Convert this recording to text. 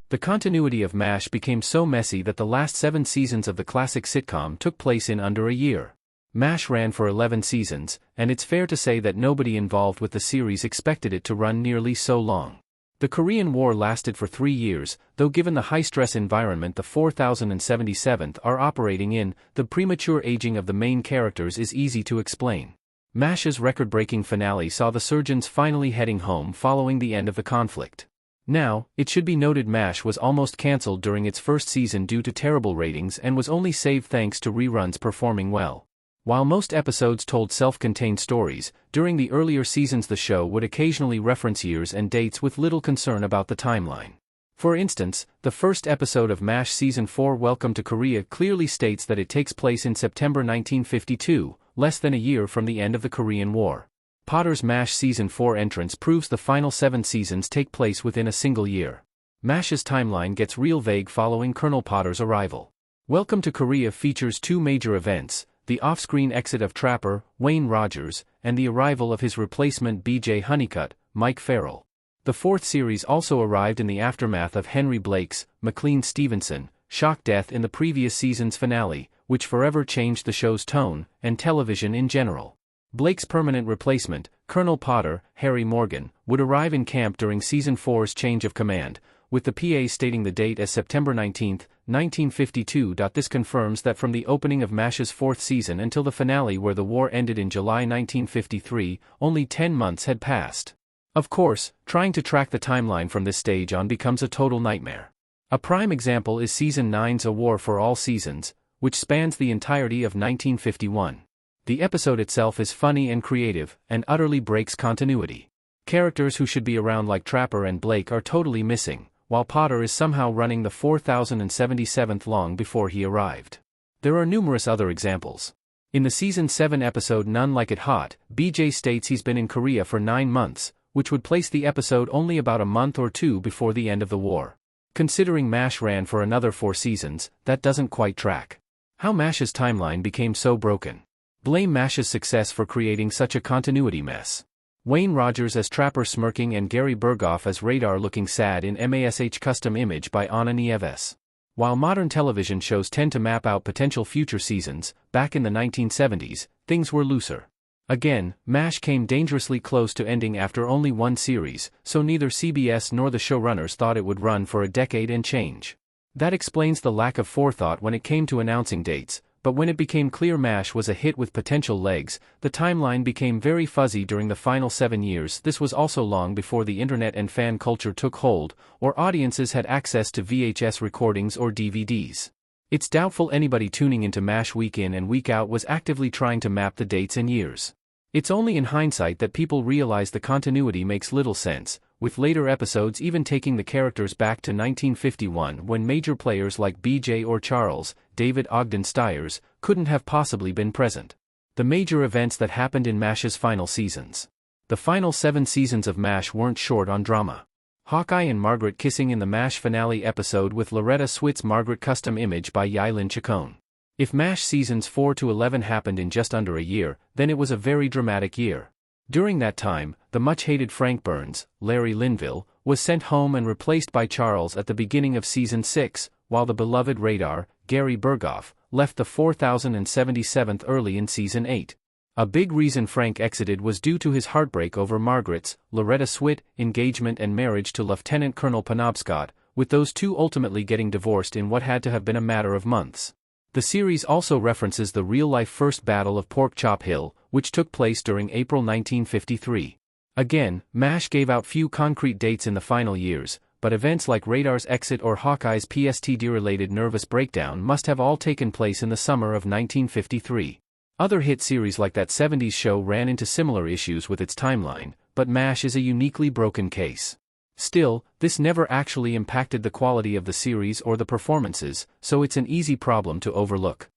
The continuity of MASH became so messy that the last 7 seasons of the classic sitcom took place in under a year. MASH ran for 11 seasons, and it's fair to say that nobody involved with the series expected it to run nearly so long. The Korean War lasted for 3 years, though given the high-stress environment the 4077th are operating in, the premature aging of the main characters is easy to explain. MASH's record-breaking finale saw the surgeons finally heading home following the end of the conflict. Now, it should be noted MASH was almost cancelled during its first season due to terrible ratings and was only saved thanks to reruns performing well. While most episodes told self-contained stories, during the earlier seasons the show would occasionally reference years and dates with little concern about the timeline. For instance, the first episode of MASH Season 4 Welcome to Korea clearly states that it takes place in September 1952, less than a year from the end of the Korean War. Potter's MASH Season 4 entrance proves the final 7 seasons take place within a single year. MASH's timeline gets real vague following Colonel Potter's arrival. Welcome to Korea features 2 major events: the off-screen exit of Trapper, Wayne Rogers, and the arrival of his replacement B.J. Honeycutt, Mike Farrell. The 4th series also arrived in the aftermath of Henry Blake's, McLean Stevenson, shock death in the previous season's finale, which forever changed the show's tone, and television in general. Blake's permanent replacement, Colonel Potter, Harry Morgan, would arrive in camp during Season 4's change of command, with the PA stating the date as September 19, 1952. This confirms that from the opening of MASH's 4th season until the finale where the war ended in July 1953, only 10 months had passed. Of course, trying to track the timeline from this stage on becomes a total nightmare. A prime example is Season 9's A War for All Seasons, which spans the entirety of 1951. The episode itself is funny and creative, and utterly breaks continuity. Characters who should be around like Trapper and Blake are totally missing, while Potter is somehow running the 4077th long before he arrived. There are numerous other examples. In the Season 7 episode None Like It Hot, BJ states he's been in Korea for 9 months, which would place the episode only about a month or 2 before the end of the war. Considering MASH ran for another 4 seasons, that doesn't quite track. How MASH's timeline became so broken. Blame MASH's success for creating such a continuity mess. Wayne Rogers as Trapper smirking and Gary Berghoff as Radar looking sad in MASH custom image by Anna Nieves. While modern television shows tend to map out potential future seasons, back in the 1970s, things were looser. Again, MASH came dangerously close to ending after only 1 series, so neither CBS nor the showrunners thought it would run for a decade and change. That explains the lack of forethought when it came to announcing dates, but when it became clear MASH was a hit with potential legs, the timeline became very fuzzy during the final 7 years. This was also long before the internet and fan culture took hold, or audiences had access to VHS recordings or DVDs. It's doubtful anybody tuning into MASH week in and week out was actively trying to map the dates and years. It's only in hindsight that people realize the continuity makes little sense, with later episodes even taking the characters back to 1951 when major players like BJ or Charles, David Ogden Stiers, couldn't have possibly been present. The major events that happened in MASH's final seasons. The final 7 seasons of MASH weren't short on drama. Hawkeye and Margaret kissing in the MASH finale episode with Loretta Swit's Margaret custom image by Yailin Chacon. If MASH seasons 4 to 11 happened in just under a year, then it was a very dramatic year. During that time, the much-hated Frank Burns, Larry Linville, was sent home and replaced by Charles at the beginning of Season 6, while the beloved Radar, Gary Berghoff, left the 4077th early in Season 8. A big reason Frank exited was due to his heartbreak over Margaret's, Loretta Swit, engagement and marriage to Lieutenant Colonel Penobscot, with those two ultimately getting divorced in what had to have been a matter of months. The series also references the real-life First Battle of Pork Chop Hill, which took place during April 1953. Again, MASH gave out few concrete dates in the final years, but events like Radar's exit or Hawkeye's PSTD-related nervous breakdown must have all taken place in the summer of 1953. Other hit series like That 70s Show ran into similar issues with its timeline, but MASH is a uniquely broken case. Still, this never actually impacted the quality of the series or the performances, so it's an easy problem to overlook.